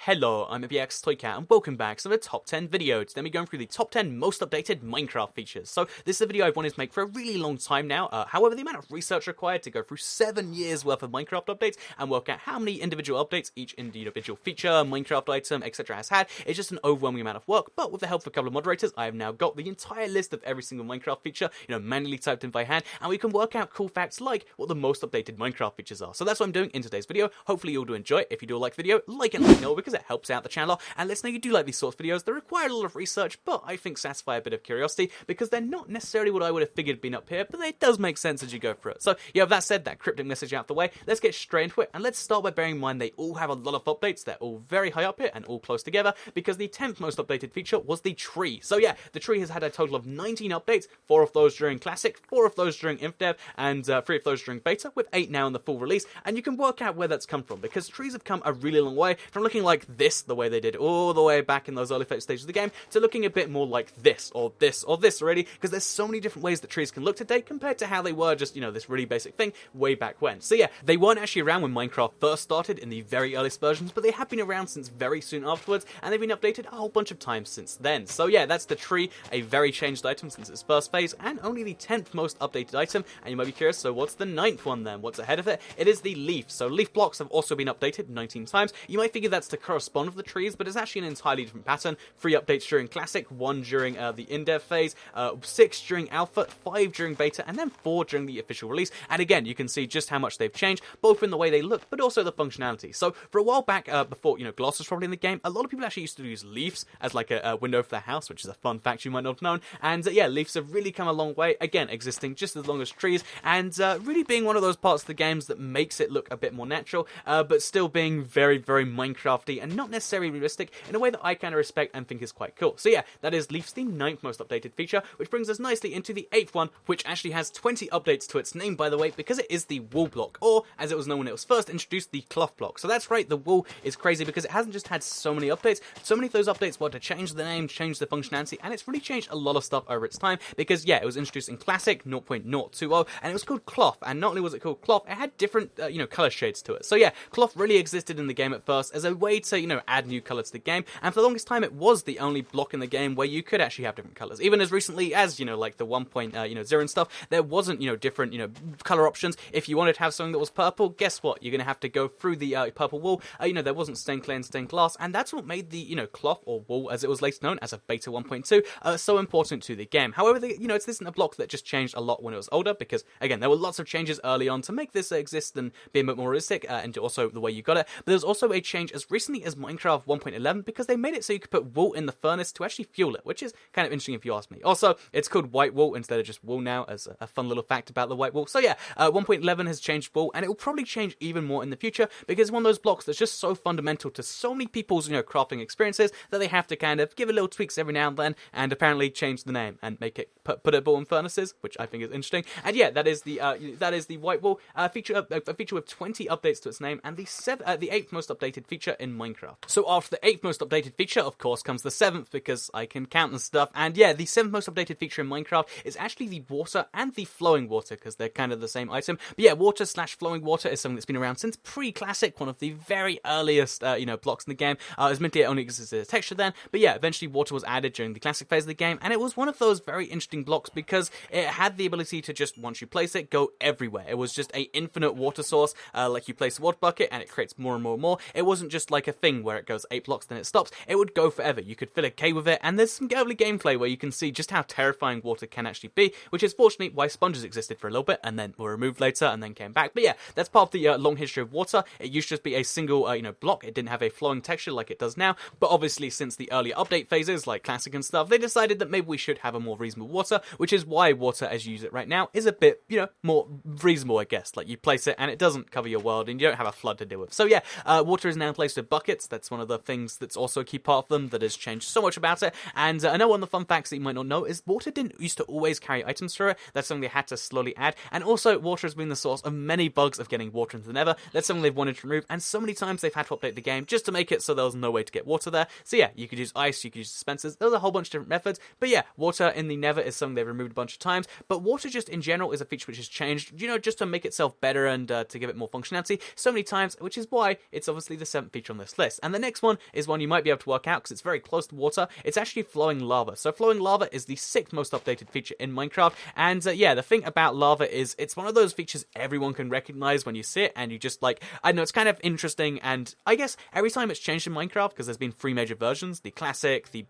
Hello, I'm Toycat and welcome back to the top 10 video. Today we're going through the top 10 most updated Minecraft features. So this is a video I've wanted to make for a really long time now. However, the amount of research required to go through 7 years worth of Minecraft updates and work out how many individual updates each individual feature, Minecraft item, etc. has had is just an overwhelming amount of work. But with the help of a couple of moderators, I have now got the entire list of every single Minecraft feature, manually typed in by hand, and we can work out cool facts like what the most updated Minecraft features are. So that's what I'm doing in today's video. Hopefully you'll do enjoy it. If you do like the video, like and let me know because it helps out the channel, and let us know you do like these sorts of videos. They require a lot of research, but I think satisfy a bit of curiosity because they're not necessarily what I would have figured being up here, but it does make sense as you go through it. So yeah, with that said, that cryptic message out the way, let's get straight into it, and let's start by bearing in mind they all have a lot of updates. They're all very high up here and all close together because the 10th most updated feature was the tree. So yeah, the tree has had a total of 19 updates, 4 of those during Classic, 4 of those during InfDev, and 3 of those during Beta, with 8 now in the full release. And you can work out where that's come from because trees have come a really long way from looking like this, the way they did all the way back in those early stages of the game, to looking a bit more like this, or this, or this already, because there's so many different ways that trees can look today compared to how they were just, this really basic thing way back when. So yeah, they weren't actually around when Minecraft first started in the very earliest versions, but they have been around since very soon afterwards, and they've been updated a whole bunch of times since then. So yeah, that's the tree, a very changed item since its first phase, and only the 10th most updated item. And you might be curious, so what's the 9th one then? What's ahead of it? It is the leaf. So leaf blocks have also been updated 19 times. You might figure that's to correspond with the trees, but it's actually an entirely different pattern. 3 updates during Classic, 1 during the in-dev phase, 6 during Alpha, 5 during Beta, and then 4 during the official release. And again, you can see just how much they've changed, both in the way they look, but also the functionality. So for a while back, before gloss was probably in the game, a lot of people actually used to use leaves as like a window for their house, which is a fun fact you might not have known. And yeah, leaves have really come a long way, again, existing just as long as trees, and really being one of those parts of the games that makes it look a bit more natural, but still being very, very Minecrafty and not necessarily realistic in a way that I kind of respect and think is quite cool. So yeah, that is Leaf's the 9th most updated feature, which brings us nicely into the 8th one, which actually has 20 updates to its name, by the way, because it is the wool block, or as it was known when it was first introduced, the cloth block. So that's right, the wool is crazy because it hasn't just had so many updates, so many of those updates were to change the name, change the functionality, and it's really changed a lot of stuff over its time because yeah, it was introduced in Classic 0.020, and it was called cloth, and not only was it called cloth, it had different color shades to it. So yeah, cloth really existed in the game at first as a way to add new color to the game, and for the longest time it was the only block in the game where you could actually have different colors. Even as recently as like the 1.0 and stuff, there wasn't different color options. If you wanted to have something that was purple, guess what? You're gonna have to go through the purple wool. There wasn't stained clay and stained glass, and that's what made the cloth, or wool as it was later known as a Beta 1.2, so important to the game. However, this isn't a block that just changed a lot when it was older, because again, there were lots of changes early on to make this exist and be a bit more realistic, and also the way you got it. But there's also a change as recently as Minecraft 1.11 because they made it so you could put wool in the furnace to actually fuel it, which is kind of interesting if you ask me. Also, it's called white wool instead of just wool now, as a fun little fact about the white wool. So yeah, 1.11 has changed wool, and it will probably change even more in the future because it's one of those blocks that's just so fundamental to so many people's crafting experiences that they have to kind of give it little tweaks every now and then, and apparently change the name and make it put it all in furnaces, which I think is interesting. And yeah, that is the white wool feature, a feature with 20 updates to its name, and the 8th most updated feature in Minecraft. So after the 8th most updated feature, of course, comes the 7th, because I can count and stuff. And yeah, the 7th most updated feature in Minecraft is actually the water and the flowing water, because they're kind of the same item. But yeah, water / flowing water is something that's been around since pre-Classic, one of the very earliest blocks in the game. Admittedly, it only existed as a texture then, but yeah, eventually water was added during the Classic phase of the game, and it was one of those very interesting blocks because it had the ability to just, once you place it, go everywhere. It was just a infinite water source, like you place a water bucket and it creates more and more and more. It wasn't just like a thing where it goes 8 blocks then it stops. It would go forever. You could fill a cave with it, and there's some early gameplay where you can see just how terrifying water can actually be, which is fortunately why sponges existed for a little bit and then were removed later and then came back. But yeah, that's part of the long history of water. It used to just be a single block. It didn't have a flowing texture like it does now, but obviously since the early update phases like Classic and stuff, they decided that maybe we should have a more reasonable water, which is why water as you use it right now is a bit more reasonable, I guess. Like you place it and it doesn't cover your world and you don't have a flood to deal with. So yeah, water is now placed with buckets. That's one of the things that's also a key part of them that has changed so much about it. And I know one of the fun facts that you might not know is water didn't used to always carry items through it. That's something they had to slowly add. And also, water has been the source of many bugs of getting water into the Nether. That's something they've wanted to remove, and so many times they've had to update the game just to make it so there was no way to get water there. So yeah, you could use ice, you could use dispensers. There's a whole bunch of different methods. But yeah, water in the Nether is something they've removed a bunch of times. But water just in general is a feature which has changed, just to make itself better and to give it more functionality so many times, which is why it's obviously the 7th feature on this this list. And the next one is one you might be able to work out because it's very close to water. It's actually flowing lava. So flowing lava is the 6th most updated feature in Minecraft. And yeah, the thing about lava is it's one of those features everyone can recognize when you see it, and you just like, I don't know, it's kind of interesting. And I guess every time it's changed in Minecraft, because there's been 3 major versions, the classic, the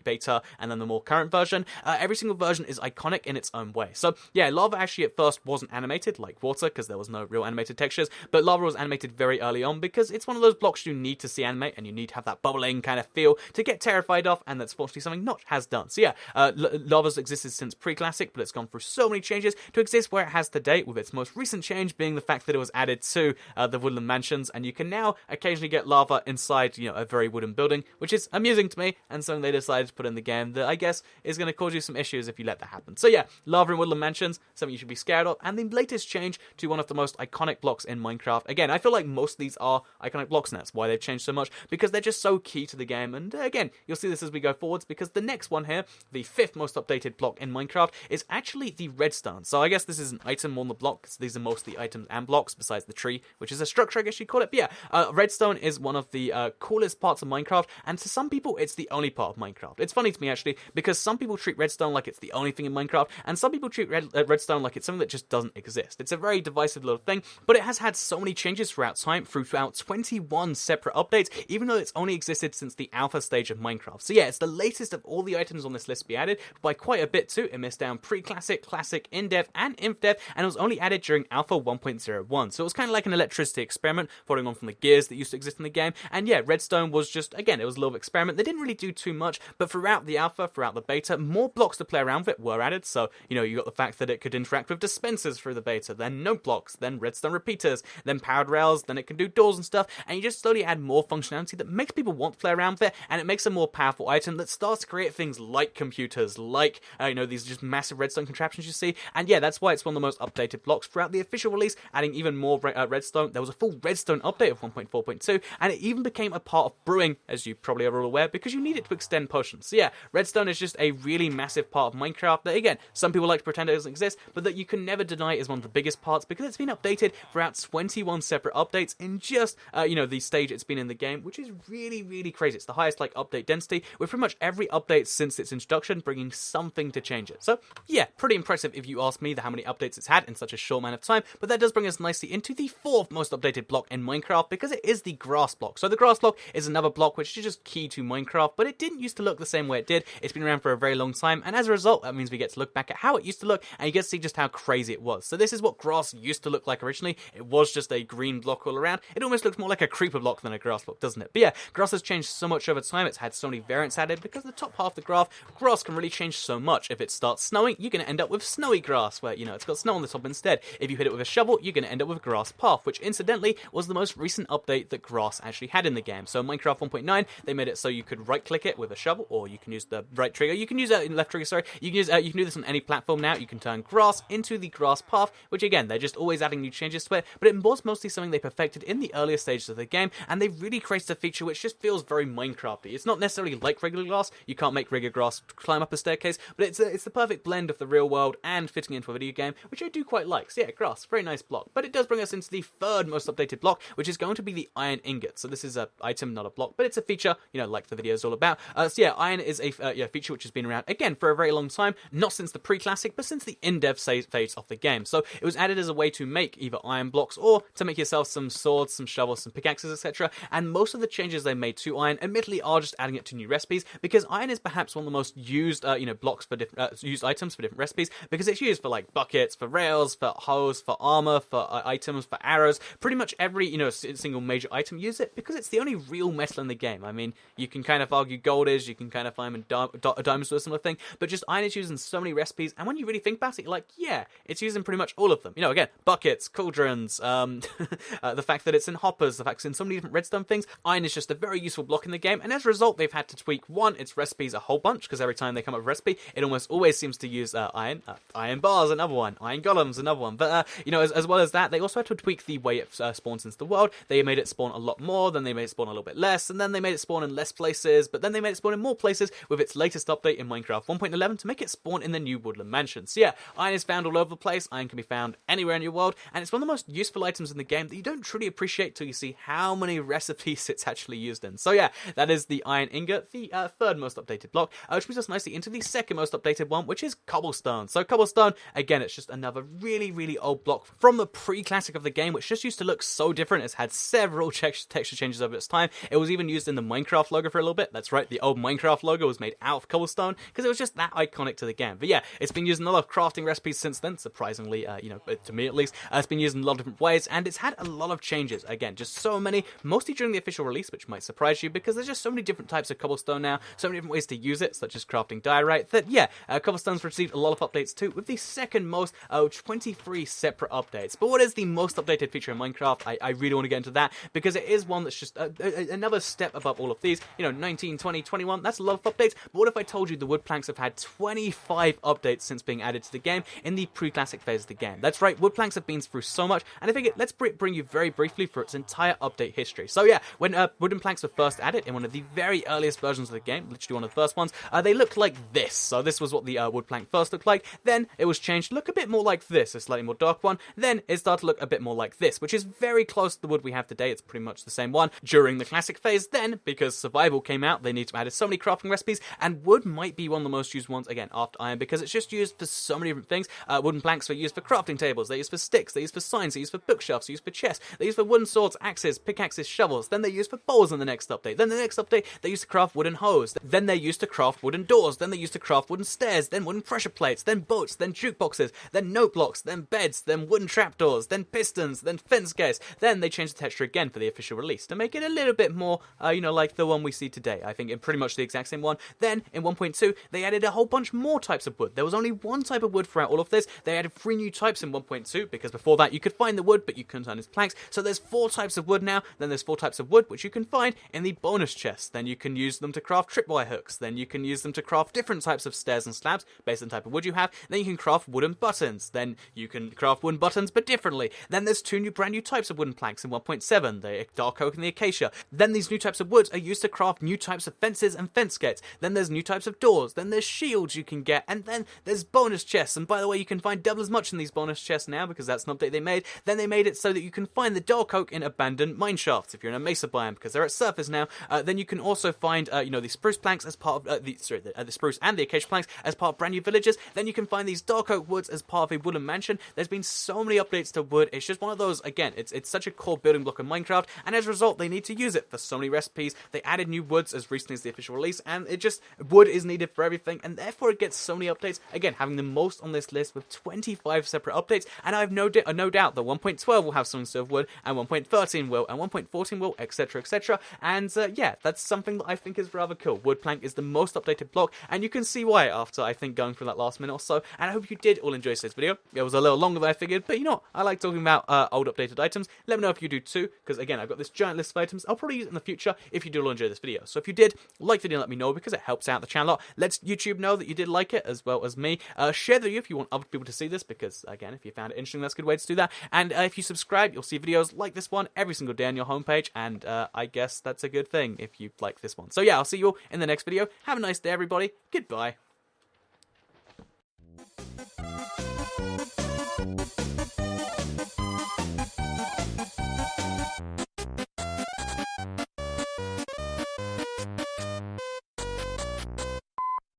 beta, and then the more current version, every single version is iconic in its own way. So yeah, lava actually at first wasn't animated like water because there was no real animated textures, but lava was animated very early on because it's one of those blocks you need to see animate, and you need to have that bubbling kind of feel to get terrified of, and that's fortunately something Notch has done. So yeah, lava's existed since pre-classic, but it's gone through so many changes to exist where it has to date, with its most recent change being the fact that it was added to the woodland mansions, and you can now occasionally get lava inside, a very wooden building, which is amusing to me, and something they decided to put in the game that I guess is going to cause you some issues if you let that happen. So yeah, lava in woodland mansions, something you should be scared of, and the latest change to one of the most iconic blocks in Minecraft. Again, I feel like most of these are iconic blocks, and that's why they've changed so much, because they're just so key to the game. And again, you'll see this as we go forwards, because the next one here, the 5th most updated block in Minecraft, is actually the redstone. So I guess this is an item on the block, because these are mostly items and blocks besides the tree, which is a structure, I guess you'd call it. But yeah, redstone is one of the coolest parts of Minecraft, and to some people it's the only part of Minecraft. It's funny to me actually, because some people treat redstone like it's the only thing in Minecraft, and some people treat redstone like it's something that just doesn't exist. It's a very divisive little thing, but it has had so many changes throughout time, throughout 21 separate updates, even though it's only existed since the alpha stage of Minecraft. So yeah, it's the latest of all the items on this list to be added, by quite a bit too. It missed down pre-classic, classic, in-depth, and inf-depth, and it was only added during alpha 1.01. So it was kind of like an electricity experiment, following on from the gears that used to exist in the game. And yeah, redstone was just, again, it was a little experiment. They didn't really do too much, but throughout the alpha, throughout the beta, more blocks to play around with were added. So, you got the fact that it could interact with dispensers through the beta, then note blocks, then redstone repeaters, then powered rails, then it can do doors and stuff, and you just slowly add more functionality that makes people want to play around with it, and it makes a more powerful item that starts to create things like computers, like, these just massive redstone contraptions you see. And yeah, that's why it's one of the most updated blocks throughout the official release, adding even more redstone. There was a full redstone update of 1.4.2, and it even became a part of brewing, as you probably are all aware, because you need it to extend potions. So yeah, redstone is just a really massive part of Minecraft that, again, some people like to pretend it doesn't exist, but that you can never deny is one of the biggest parts, because it's been updated throughout 21 separate updates in just, the stage it's been in the game, which is really, really crazy. It's the highest, update density, with pretty much every update since its introduction bringing something to change it. So yeah, pretty impressive if you ask me, how many updates it's had in such a short amount of time. But that does bring us nicely into the 4th most updated block in Minecraft, because it is the grass block. So the grass block is another block which is just key to Minecraft, but it didn't used to look the same way it did. It's been around for a very long time, and as a result, that means we get to look back at how it used to look, and you get to see just how crazy it was. So this is what grass used to look like originally. It was just a green block all around. It almost looks more like a creeper block than a grass block, doesn't it? But yeah, grass has changed so much over time. It's had so many variants added, because the top half of the graph, grass can really change so much. If it starts snowing, you're going to end up with snowy grass, where, it's got snow on the top instead. If you hit it with a shovel, you're going to end up with grass path, which incidentally was the most recent update that grass actually had in the game. So Minecraft 1.9, they made it so you could right click it with a shovel, or you can use the right trigger. You can use left trigger, sorry. You can do this on any platform now. You can turn grass into the grass path, which again, they're just always adding new changes to it, but it was mostly something they perfected in the earlier stages of the game, and they really created a feature which just feels very Minecrafty. It's not necessarily like regular grass. You can't make regular grass climb up a staircase, but it's the perfect blend of the real world and fitting into a video game, which I do quite like. So yeah, grass, very nice block. But it does bring us into the 3rd most updated block, which is going to be the iron ingot. So this is an item, not a block, but it's a feature, like the video is all about. So yeah, iron is a feature which has been around, again, for a very long time, not since the pre-classic, but since the in-depth phase of the game. So it was added as a way to make either iron blocks, or to make yourself some swords, some shovels, some pickaxes, etc. And most of the changes they made to iron, admittedly, are just adding it to new recipes, because iron is perhaps one of the most used, blocks for different, used items for different recipes, because it's used for buckets, for rails, for hoes, for armor, for items, for arrows. Pretty much every, single major item use it, because it's the only real metal in the game. I mean, you can kind of argue gold is, you can kind of find diamonds or a similar thing, but just iron is used in so many recipes, and when you really think about it, you're like, yeah, it's used in pretty much all of them. Again, buckets, cauldrons, the fact that it's in hoppers, the fact it's in so many different redstone things. Iron is just a very useful block in the game, and as a result, they've had to tweak, one, its recipes a whole bunch, because every time they come up with a recipe, it almost always seems to use iron. Iron bars, another one. Iron golems, another one. But, as well as that, they also had to tweak the way it spawns into the world. They made it spawn a lot more, then they made it spawn a little bit less, and then they made it spawn in less places, but then they made it spawn in more places with its latest update in Minecraft 1.11 to make it spawn in the new woodland mansion. So yeah, iron is found all over the place. Iron can be found anywhere in your world, and it's one of the most useful items in the game that you don't truly appreciate till you see how many recipes recipes it's actually used in. So yeah, that is the iron ingot, the third most updated block, which brings us nicely into the second most updated one, which is cobblestone. So cobblestone, again, it's just another really, really old block from the pre-classic of the game, which just used to look so different. It's had several texture changes over its time. It was even used in the Minecraft logo for a little bit. That's right, the old Minecraft logo was made out of cobblestone because it was just that iconic to the game. But yeah, it's been used in a lot of crafting recipes since then, surprisingly, you know, to me at least. It's been used in a lot of different ways, and it's had a lot of changes. Again, just so many, mostly during the official release, which might surprise you because there's just so many different types of cobblestone now, so many different ways to use it, such as crafting diorite, that yeah, cobblestone's received a lot of updates too, with the second most, 23 separate updates. But what is the most updated feature in Minecraft? I really want to get into that, because it is one that's just another step above all of these. You know, 19, 20, 21, that's a lot of updates, but what if I told you the wood planks have had 25 updates since being added to the game in the pre-classic phase of the game? That's right, wood planks have been through so much, and I figured let's bring you very briefly through its entire update history. So yeah, when wooden planks were first added in one of the very earliest versions of the game, literally one of the first ones, they looked like this. So this was what the wood plank first looked like. Then it was changed to look a bit more like this, a slightly more dark one. Then it started to look a bit more like this, which is very close to the wood we have today. It's pretty much the same one. During the classic phase, then, because survival came out, they need to add so many crafting recipes, and wood might be one of the most used ones, again, after iron, because it's just used for so many different things. Wooden planks are used for crafting tables, they're used for sticks, they're used for signs, they're used for bookshelves, they're used for chests, they're used for wooden swords, axes, pickaxes, shovels. Then they're used for bowls in the next update. Then the next update, they used to craft wooden hoes. Then they're used to craft wooden doors. Then they used to craft wooden stairs. Then wooden pressure plates. Then boats. Then jukeboxes. Then note blocks. Then beds. Then wooden trapdoors. Then pistons. Then fence gates. Then they changed the texture again for the official release to make it a little bit more, you know, like the one we see today. I think in pretty much the exact same one. Then in 1.2, they added a whole bunch more types of wood. There was only one type of wood throughout all of this. They added 3 new types in 1.2 because before that you could find the wood, but you couldn't turn it into planks. So there's 4 types of wood now. Then there's 4 types of wood which you can find in the bonus chests. Then you can use them to craft tripwire hooks. Then you can use them to craft different types of stairs and slabs based on the type of wood you have. Then you can craft wooden buttons. Then you can craft wooden buttons but differently. Then there's 2 brand new types of wooden planks in 1.7, the dark oak and the acacia. Then these new types of woods are used to craft new types of fences and fence gates. Then there's new types of doors. Then there's shields you can get. And then there's bonus chests. And by the way, you can find double as much in these bonus chests now because that's an update they made. Then they made it so that you can find the dark oak in abandoned mine shafts if you're in a mesa biome because they're at surface now. Then you can also find, you know, the spruce planks as part of the spruce and the acacia planks as part of brand new villages. Then you can find these dark oak woods as part of a wooden mansion. There's been so many updates to wood. It's just one of those, again, it's such a core building block in Minecraft, and as a result, they need to use it for so many recipes. They added new woods as recently as the official release, and wood is needed for everything, and therefore it gets so many updates. Again, having the most on this list with 25 separate updates, and I have no doubt that 1.12 will have some sort of wood, and 1.13 will, and 1.14 will, etc, etc. And yeah, that's something that I think is rather cool. Wood plank is the most updated block, and you can see why after, I think, going through that last minute or so. And I hope you did all enjoy this video. It was a little longer than I figured, but you know what? I like talking about old updated items. Let me know if you do too, because again, I've got this giant list of items. I'll probably use it in the future if you do all enjoy this video. So if you did, like the video, let me know because it helps out the channel a lot. Let YouTube know that you did like it as well as me. Share the video if you want other people to see this because, again, if you found it interesting, that's a good way to do that. And if you subscribe, you'll see videos like this one every single day on your homepage, and I guess that's a good thing if you like this one. So yeah, I'll see you all in the next video. Have a nice day, everybody. Goodbye.